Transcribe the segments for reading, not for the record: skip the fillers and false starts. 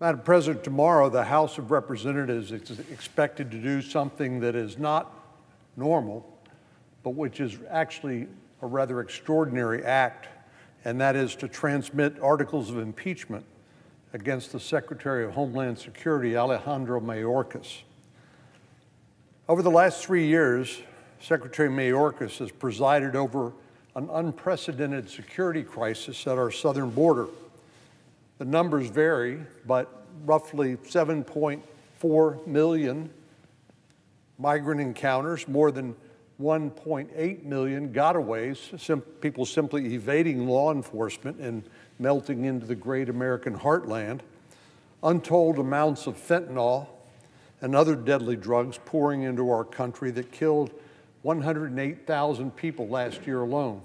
Madam President, tomorrow the House of Representatives is expected to do something that is not normal, but which is actually a rather extraordinary act, and that is to transmit articles of impeachment against the Secretary of Homeland Security, Alejandro Mayorkas. Over the last 3 years, Secretary Mayorkas has presided over an unprecedented security crisis at our southern border. The numbers vary, but roughly 7.4 million migrant encounters, more than 1.8 million gotaways, people simply evading law enforcement and melting into the great American heartland, untold amounts of fentanyl and other deadly drugs pouring into our country that killed 108,000 people last year alone.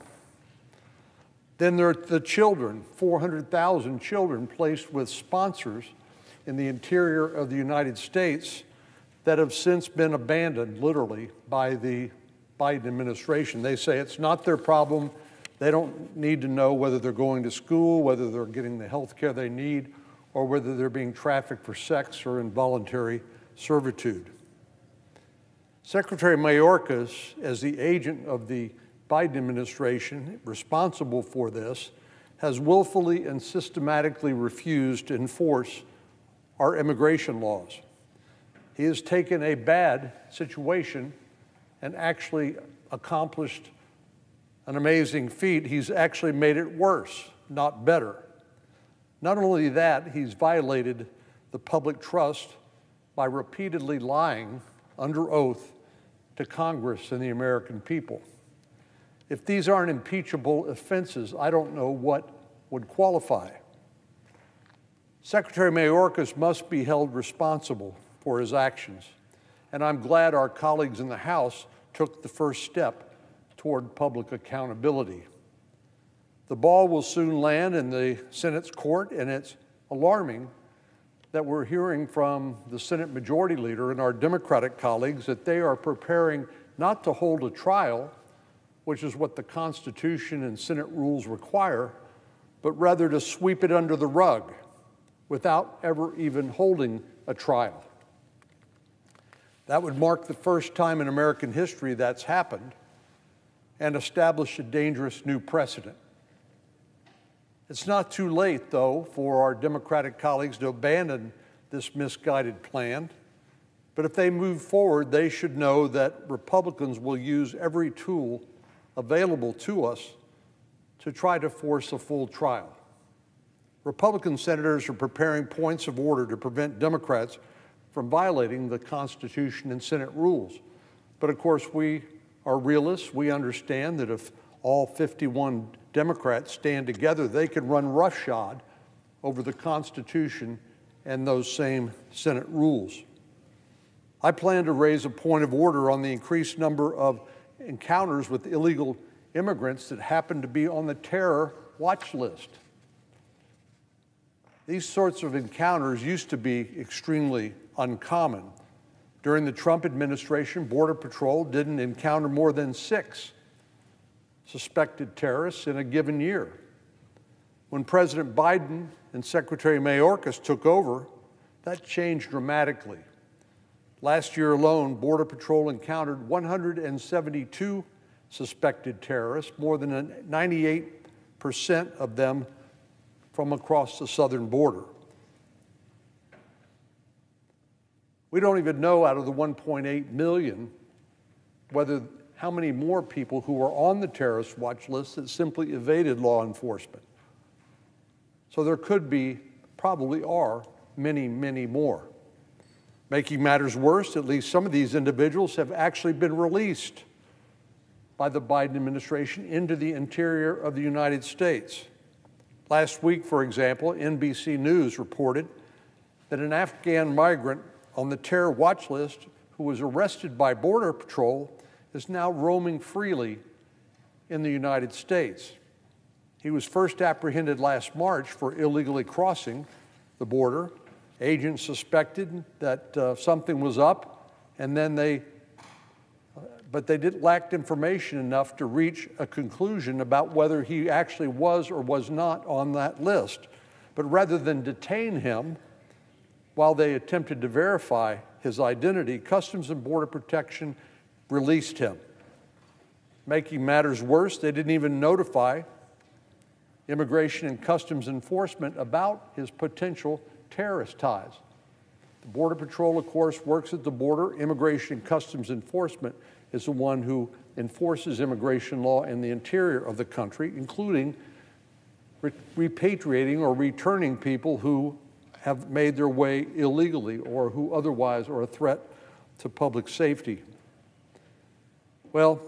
Then there are the children, 400,000 children placed with sponsors in the interior of the United States that have since been abandoned, literally, by the Biden administration. They say it's not their problem. They don't need to know whether they're going to school, whether they're getting the health care they need, or whether they're being trafficked for sex or involuntary servitude. Secretary Mayorkas, as the agent of the Biden administration responsible for this, has willfully and systematically refused to enforce our immigration laws. He has taken a bad situation and actually accomplished an amazing feat. He's actually made it worse, not better. Not only that, he's violated the public trust by repeatedly lying under oath to Congress and the American people. If these aren't impeachable offenses, I don't know what would qualify. Secretary Mayorkas must be held responsible for his actions, and I'm glad our colleagues in the House took the first step toward public accountability. The ball will soon land in the Senate's court, and it's alarming that we're hearing from the Senate Majority Leader and our Democratic colleagues that they are preparing not to hold a trial, which is what the Constitution and Senate rules require, but rather to sweep it under the rug without ever even holding a trial. That would mark the first time in American history that's happened and establish a dangerous new precedent. It's not too late, though, for our Democratic colleagues to abandon this misguided plan. But if they move forward, they should know that Republicans will use every tool available to us to try to force a full trial. Republican senators are preparing points of order to prevent Democrats from violating the Constitution and Senate rules. But of course, we are realists. We understand that if all 51 Democrats stand together, they can run roughshod over the Constitution and those same Senate rules. I plan to raise a point of order on the increased number of encounters with illegal immigrants that happen to be on the terror watch list. These sorts of encounters used to be extremely uncommon. During the Trump administration, Border Patrol didn't encounter more than 6 suspected terrorists in a given year. When President Biden and Secretary Mayorkas took over, that changed dramatically. Last year alone, Border Patrol encountered 172 suspected terrorists, more than 98% of them from across the southern border. We don't even know out of the 1.8 million how many more people who are on the terrorist watch list that simply evaded law enforcement. So there could be, probably are, many, many more. Making matters worse, at least some of these individuals have actually been released by the Biden administration into the interior of the United States. Last week, for example, NBC News reported that an Afghan migrant on the terror watch list who was arrested by Border Patrol is now roaming freely in the United States. He was first apprehended last March for illegally crossing the border. Agents suspected that something was up, and then they lacked information enough to reach a conclusion about whether he actually was or was not on that list. But rather than detain him, while they attempted to verify his identity, Customs and Border Protection released him. Making matters worse, they didn't even notify Immigration and Customs Enforcement about his potential terrorist ties. The Border Patrol, of course, works at the border. Immigration and Customs Enforcement is the one who enforces immigration law in the interior of the country, including repatriating or returning people who have made their way illegally or who otherwise are a threat to public safety. Well,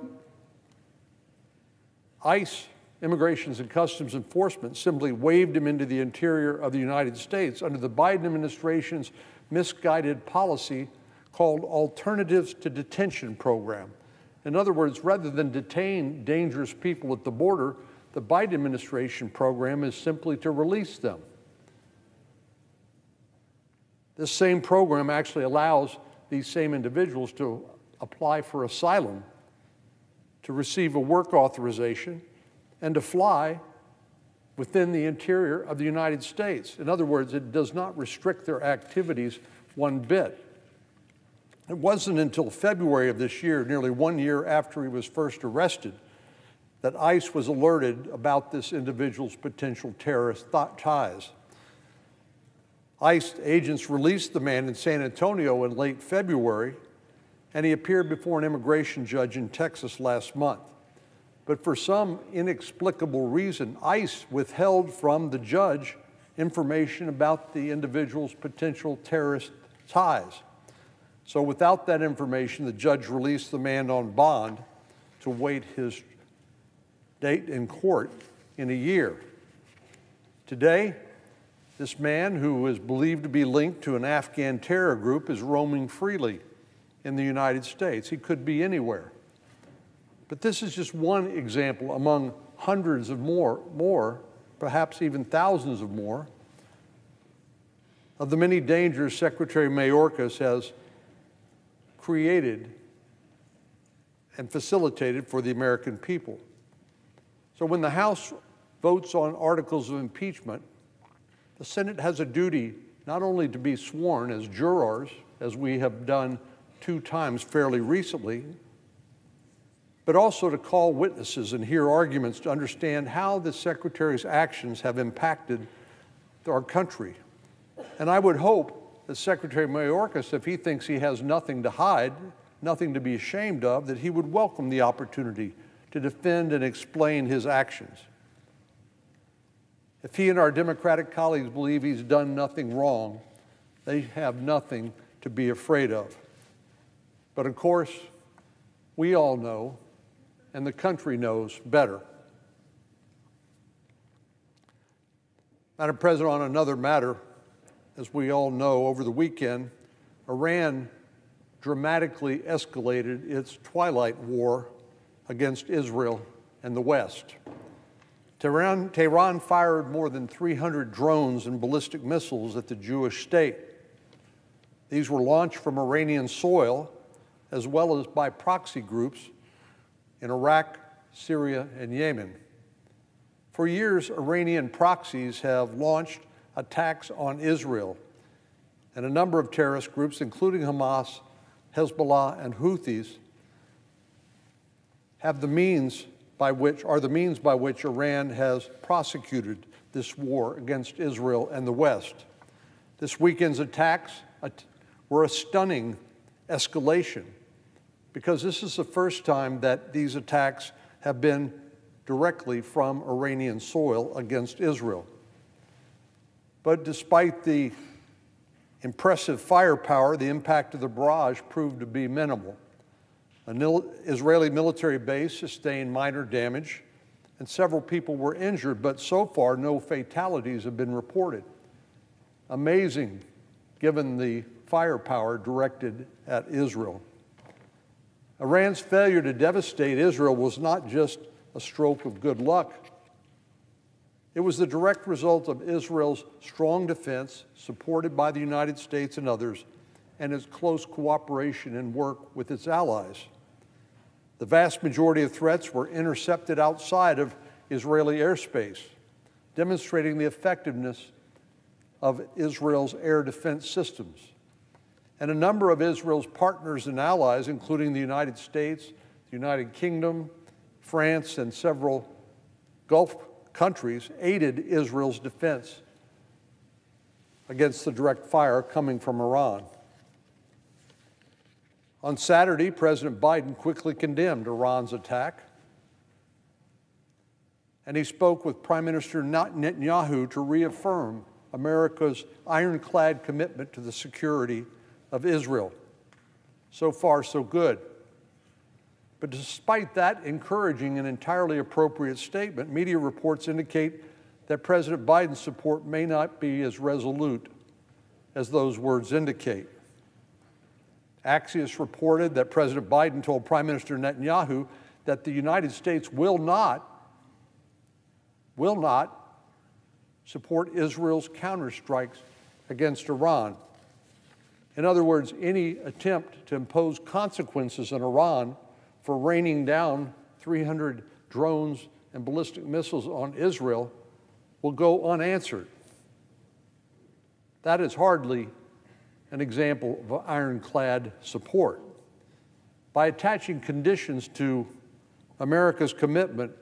ICE, Immigration and Customs Enforcement, simply waved him into the interior of the United States under the Biden administration's misguided policy called Alternatives to Detention program. In other words, rather than detain dangerous people at the border, the Biden administration program is simply to release them. This same program actually allows these same individuals to apply for asylum, to receive a work authorization, and to fly within the interior of the United States. In other words, it does not restrict their activities one bit. It wasn't until February of this year, nearly 1 year after he was first arrested, that ICE was alerted about this individual's potential terrorist ties. ICE agents released the man in San Antonio in late February, and he appeared before an immigration judge in Texas last month. But for some inexplicable reason, ICE withheld from the judge information about the individual's potential terrorist ties. So without that information, the judge released the man on bond to wait his date in court in a year. Today, this man, who is believed to be linked to an Afghan terror group, is roaming freely in the United States. He could be anywhere. But this is just one example among hundreds of more, perhaps even thousands of more, of the many dangers Secretary Mayorkas has created and facilitated for the American people. So when the House votes on articles of impeachment, the Senate has a duty not only to be sworn as jurors, as we have done 2 times fairly recently, but also to call witnesses and hear arguments to understand how the Secretary's actions have impacted our country. And I would hope that Secretary Mayorkas, if he thinks he has nothing to hide, nothing to be ashamed of, that he would welcome the opportunity to defend and explain his actions. If he and our Democratic colleagues believe he's done nothing wrong, they have nothing to be afraid of. But of course, we all know, and the country knows better. Madam President, on another matter, as we all know, over the weekend, Iran dramatically escalated its twilight war against Israel and the West. Tehran fired more than 300 drones and ballistic missiles at the Jewish state. These were launched from Iranian soil, as well as by proxy groups in Iraq, Syria, and Yemen. For years, Iranian proxies have launched attacks on Israel, and a number of terrorist groups, including Hamas, Hezbollah, and Houthis, are the means by which Iran has prosecuted this war against Israel and the West. This weekend's attacks were a stunning escalation, because this is the first time that these attacks have been directly from Iranian soil against Israel. But despite the impressive firepower, the impact of the barrage proved to be minimal. An Israeli military base sustained minor damage, and several people were injured, but so far no fatalities have been reported. Amazing, given the firepower directed at Israel. Iran's failure to devastate Israel was not just a stroke of good luck. It was the direct result of Israel's strong defense, supported by the United States and others, and its close cooperation and work with its allies. The vast majority of threats were intercepted outside of Israeli airspace, demonstrating the effectiveness of Israel's air defense systems. And a number of Israel's partners and allies, including the United States, the United Kingdom, France, and several Gulf countries, aided Israel's defense against the direct fire coming from Iran. On Saturday, President Biden quickly condemned Iran's attack, and he spoke with Prime Minister Netanyahu to reaffirm America's ironclad commitment to the security of Israel. So far, so good. But despite that encouraging and entirely appropriate statement, media reports indicate that President Biden's support may not be as resolute as those words indicate. Accuses reported that President Biden told Prime Minister Netanyahu that the United States will not support Israel's counterstrikes against Iran. In other words, any attempt to impose consequences on Iran for raining down 300 drones and ballistic missiles on Israel will go unanswered. That is hardly an example of ironclad support. By attaching conditions to America's commitment,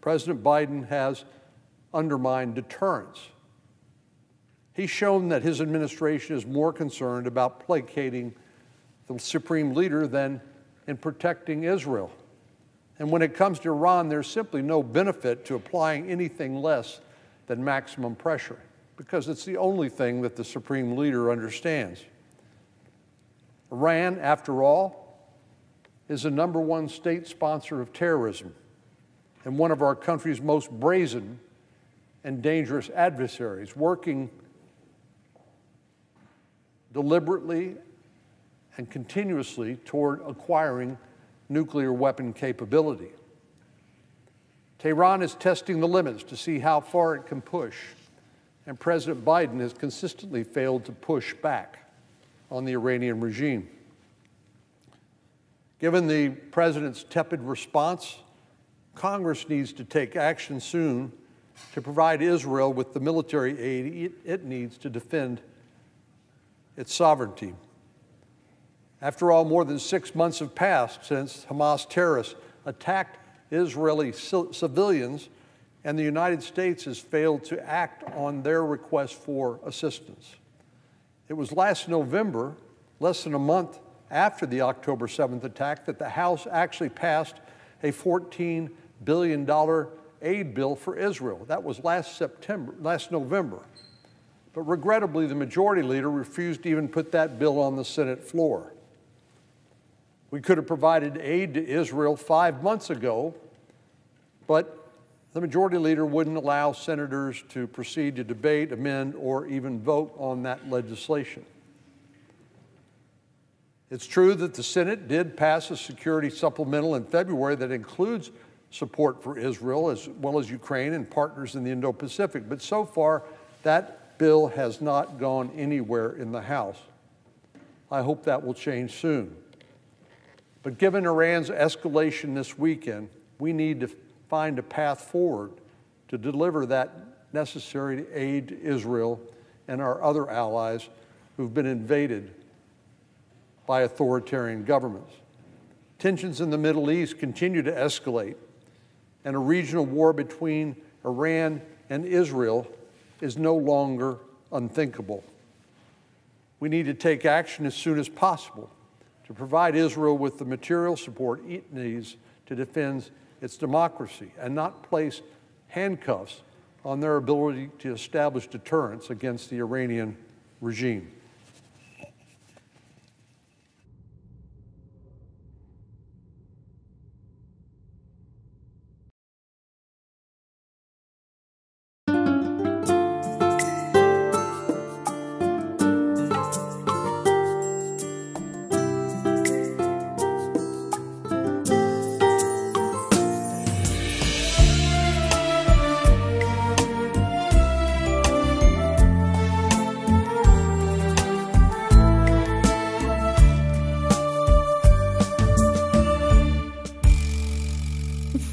President Biden has undermined deterrence. He's shown that his administration is more concerned about placating the supreme leader than in protecting Israel. And when it comes to Iran, there's simply no benefit to applying anything less than maximum pressure, because it's the only thing that the supreme leader understands. Iran, after all, is the #1 state sponsor of terrorism and one of our country's most brazen and dangerous adversaries, working deliberately and continuously toward acquiring nuclear weapon capability. Tehran is testing the limits to see how far it can push, and President Biden has consistently failed to push back on the Iranian regime. Given the president's tepid response, Congress needs to take action soon to provide Israel with the military aid it needs to defend its sovereignty. After all, more than 6 months have passed since Hamas terrorists attacked Israeli civilians, and the United States has failed to act on their request for assistance. It was last November, less than a month after the October 7th attack, that the House actually passed a $14 billion aid bill for Israel. That was last November. But regrettably, the majority leader refused to even put that bill on the Senate floor. We could have provided aid to Israel 5 months ago, but the majority leader wouldn't allow senators to proceed to debate, amend, or even vote on that legislation. It's true that the Senate did pass a security supplemental in February that includes support for Israel as well as Ukraine and partners in the Indo-Pacific, but so far that bill has not gone anywhere in the House. I hope that will change soon. But given Iran's escalation this weekend, we need to find a path forward to deliver that necessary aid to Israel and our other allies who've been invaded by authoritarian governments. Tensions in the Middle East continue to escalate, and a regional war between Iran and Israel is no longer unthinkable. We need to take action as soon as possible to provide Israel with the material support it needs to defend its democracy and not place handcuffs on their ability to establish deterrence against the Iranian regime.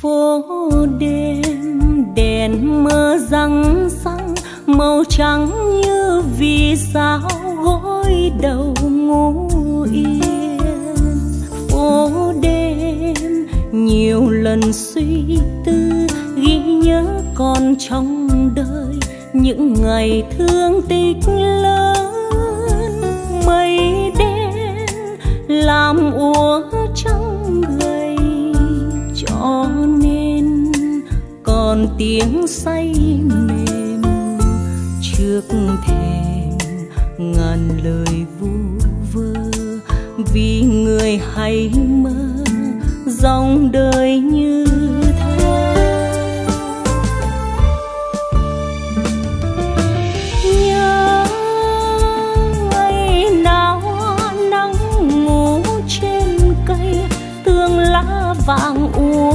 Phố đêm đèn mơ răng răng màu trắng như sao gối đầu ngủ yên. Phố đêm nhiều lần suy tư, ghi nhớ còn trong đời những ngày thương tích lớn. Mây đen làm úa trong gầy, cho nên còn tiếng say mềm trước thềm ngàn lời vu vơ. Vì người hay mơ dòng đời như thơ. Nhớ ngày nào nắng ngủ trên cây, tường lá vàng úa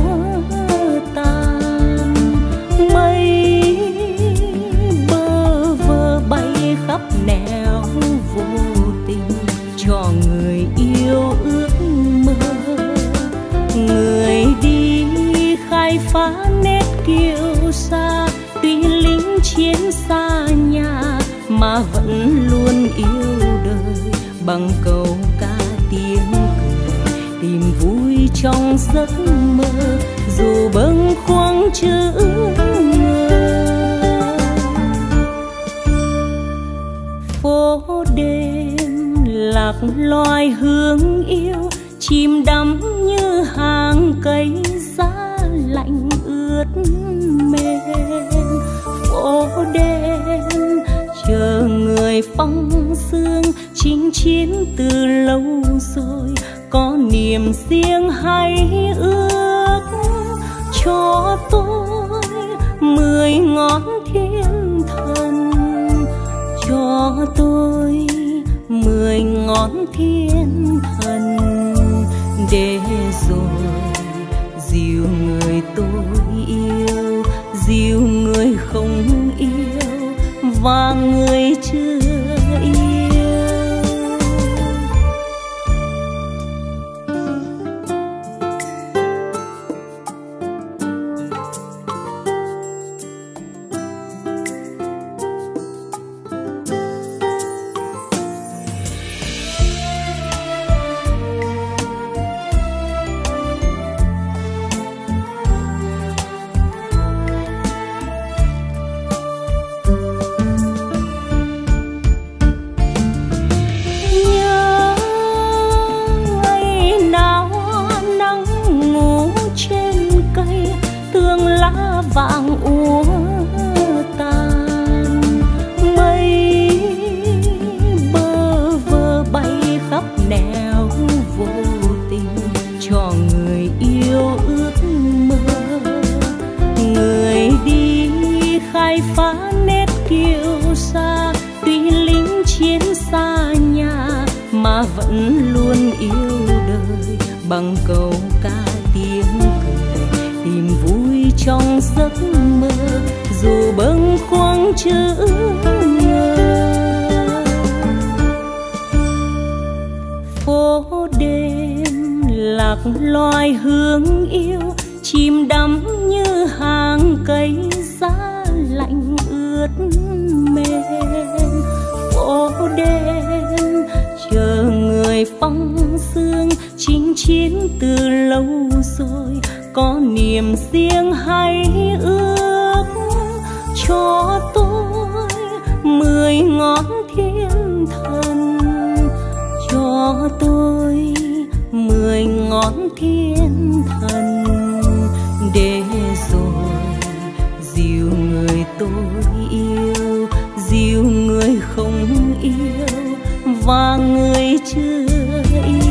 tàn. Mây bơ vơ bay khắp nẻo vô tình, cho người yêu ước mơ. Người đi khai phá nét kiêu sa, tuy lính chiến xa nhà mà vẫn luôn yêu đời. Bằng câu ca tiếng cười tìm vui trong giấc mơ, dù bâng khuâng chữ ngờ. Phố đêm lạc loài hương yêu, chìm đắm như hàng cây giá lạnh ướt mềm. Phố đêm chờ người phong sương, chinh chiến từ lâu rồi, có niềm riêng hay ước. Cho tôi 10 ngón thiên thần, cho tôi 10 ngón thiên thần, để rồi dìu người tôi yêu, dìu người không yêu và người chưa yêu. Vàng úa tàn. Mây bơ vơ bay khắp nẻo vô tình, cho người yêu ước mơ. Người đi khai phá nét kiêu sa, tuy lính chiến xa nhà mà vẫn luôn yêu đời. Bằng câu ca tiếng cười tìm vui trong giấc mơ, dù bâng khuâng chữ ngờ. Phố đêm lạc loài hương yêu, chìm đắm như hàng cây giá lạnh ướt mềm. Phố đêm chờ người phong sương, chinh chiến từ lâu rồi, có niềm riêng hay ước. Cho tôi 10 ngón thiên thần, cho tôi 10 ngón thiên thần, để rồi dìu người tôi yêu, dìu người không yêu và người chưa yêu.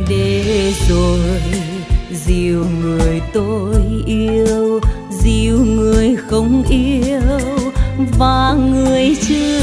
Để rồi dìu người tôi yêu, dìu người không yêu và người chưa